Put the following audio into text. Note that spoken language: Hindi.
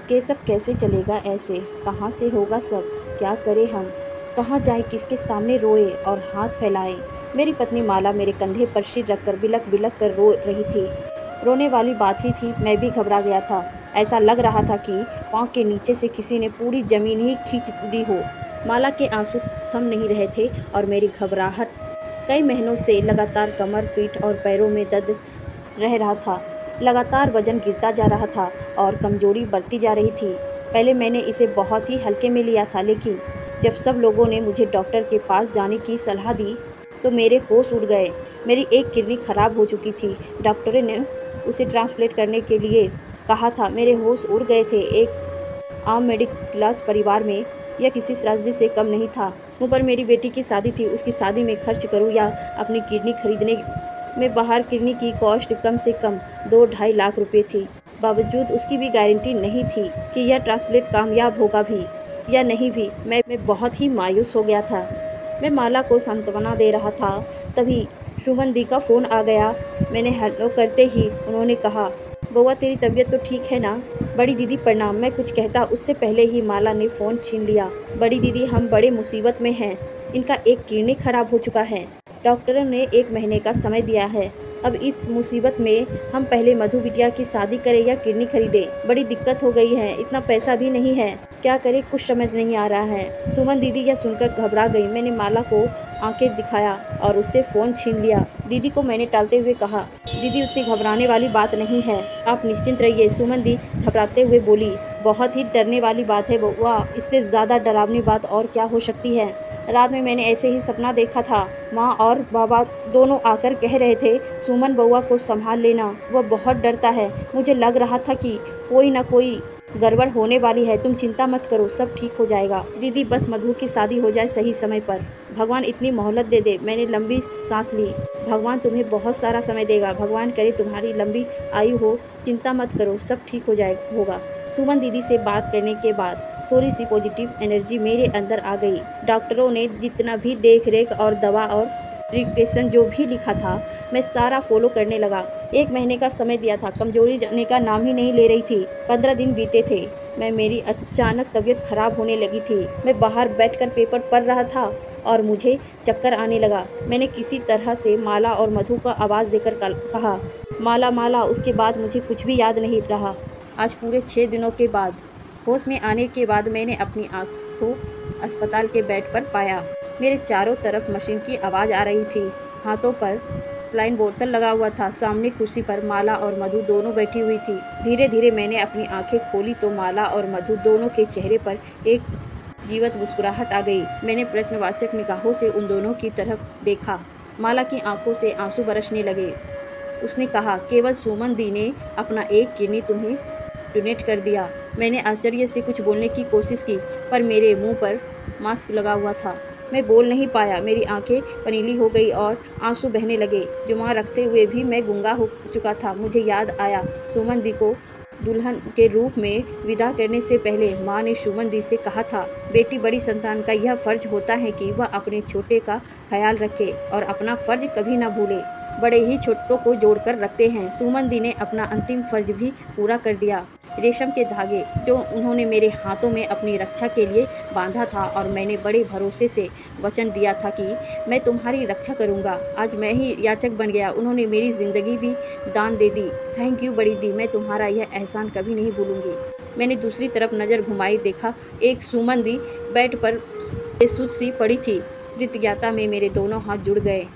कि सब कैसे चलेगा ऐसे, कहाँ से होगा सब, क्या करें हम, कहाँ जाए, किसके सामने रोए और हाथ फैलाएं। मेरी पत्नी माला मेरे कंधे पर सिर रखकर बिलख बिलख कर रो रही थी। रोने वाली बात ही थी, मैं भी घबरा गया था। ऐसा लग रहा था कि पाँव के नीचे से किसी ने पूरी ज़मीन ही खींच दी हो। माला के आंसू थम नहीं रहे थे और मेरी घबराहट कई महीनों से लगातार कमर, पीठ और पैरों में दर्द रह रहा था। लगातार वजन गिरता जा रहा था और कमजोरी बढ़ती जा रही थी। पहले मैंने इसे बहुत ही हल्के में लिया था, लेकिन जब सब लोगों ने मुझे डॉक्टर के पास जाने की सलाह दी तो मेरे होश उड़ गए। मेरी एक किडनी खराब हो चुकी थी। डॉक्टर ने उसे ट्रांसप्लांट करने के लिए कहा था। मेरे होश उड़ गए थे। एक आम मिडिल क्लास परिवार में यह किसी त्रासदी से कम नहीं था। मुँह पर मेरी बेटी की शादी थी, उसकी शादी में खर्च करूं या अपनी किडनी खरीदने में बाहर किडनी की कॉस्ट कम से कम 2-2.5 लाख रुपए थी। बावजूद उसकी भी गारंटी नहीं थी कि यह ट्रांसप्लांट कामयाब होगा भी या नहीं भी। मैं बहुत ही मायूस हो गया था। मैं माला को सांत्वना दे रहा था, तभी सुमन दी का फ़ोन आ गया। मैंने हेलो करते ही उन्होंने कहा, बउआ तेरी तबीयत तो ठीक है ना? बड़ी दीदी प्रणाम। मैं कुछ कहता उससे पहले ही माला ने फ़ोन छीन लिया। बड़ी दीदी, हम बड़े मुसीबत में हैं। इनका एक किडनी खराब हो चुका है। डॉक्टरों ने 1 महीने का समय दिया है। अब इस मुसीबत में हम पहले मधु बिटिया की शादी करें या किडनी खरीदें? बड़ी दिक्कत हो गई है, इतना पैसा भी नहीं है। क्या करें, कुछ समझ नहीं आ रहा है। सुमन दीदी यह सुनकर घबरा गई। मैंने माला को आंखें दिखाया और उससे फ़ोन छीन लिया। दीदी को मैंने टालते हुए कहा, दीदी उतनी घबराने वाली बात नहीं है, आप निश्चिंत रहिए। सुमन दी घबराते हुए बोली, बहुत ही डरने वाली बात है बउआ, इससे ज़्यादा डरावनी बात और क्या हो सकती है। रात में मैंने ऐसे ही सपना देखा था। माँ और बाबा दोनों आकर कह रहे थे, सुमन बउआ को संभाल लेना, वह बहुत डरता है। मुझे लग रहा था कि कोई ना कोई गड़बड़ होने वाली है। तुम चिंता मत करो, सब ठीक हो जाएगा। दीदी बस मधु की शादी हो जाए सही समय पर, भगवान इतनी मोहलत दे दे। मैंने लंबी सांस ली। भगवान तुम्हें बहुत सारा समय देगा। भगवान करे तुम्हारी लंबी आयु हो। चिंता मत करो, सब ठीक होगा। सुमन दीदी से बात करने के बाद थोड़ी सी पॉजिटिव एनर्जी मेरे अंदर आ गई। डॉक्टरों ने जितना भी देख रेख और दवा और प्रिस्क्रिप्शन जो भी लिखा था, मैं सारा फॉलो करने लगा। 1 महीने का समय दिया था, कमजोरी जाने का नाम ही नहीं ले रही थी। 15 दिन बीते थे, मेरी अचानक तबीयत खराब होने लगी थी। मैं बाहर बैठकर पेपर पढ़ रहा था और मुझे चक्कर आने लगा। मैंने किसी तरह से माला और मधु को आवाज़ देकर कहा, माला माला। उसके बाद मुझे कुछ भी याद नहीं रहा। आज पूरे 6 दिनों के बाद होश में आने के बाद मैंने अपनी आँखों अस्पताल के बेड पर पाया। मेरे चारों तरफ मशीन की आवाज़ आ रही थी। हाथों पर सलाइन बोतल लगा हुआ था। सामने कुर्सी पर माला और मधु दोनों बैठी हुई थी। धीरे धीरे मैंने अपनी आंखें खोली तो माला और मधु दोनों के चेहरे पर एक जीवंत मुस्कुराहट आ गई। मैंने प्रश्नवाचक निगाहों से उन दोनों की तरफ देखा। माला की आंखों से आंसू बरसने लगे। उसने कहा, केवल सुमन दी ने अपना एक किडनी तुम्हें डोनेट कर दिया। मैंने आश्चर्य से कुछ बोलने की कोशिश की, पर मेरे मुंह पर मास्क लगा हुआ था। मैं बोल नहीं पाया। मेरी आंखें पनीली हो गई और आंसू बहने लगे। जुमा रखते हुए भी मैं गूंगा हो चुका था। मुझे याद आया, सुमन दी को दुल्हन के रूप में विदा करने से पहले माँ ने सुमन दी से कहा था, बेटी बड़ी संतान का यह फर्ज होता है कि वह अपने छोटे का ख्याल रखे और अपना फर्ज कभी ना भूले। बड़े ही छोटों को जोड़कर रखते हैं। सुमन दी ने अपना अंतिम फर्ज भी पूरा कर दिया। रेशम के धागे जो उन्होंने मेरे हाथों में अपनी रक्षा के लिए बांधा था और मैंने बड़े भरोसे से वचन दिया था कि मैं तुम्हारी रक्षा करूंगा, आज मैं ही याचक बन गया। उन्होंने मेरी ज़िंदगी भी दान दे दी। थैंक यू बड़ी दी, मैं तुम्हारा यह एहसान कभी नहीं भूलूंगी। मैंने दूसरी तरफ नज़र घुमाई, देखा एक सुमन दी बेड पर बेसुध सी पड़ी थी। कृतज्ञता में मेरे दोनों हाथ जुड़ गए।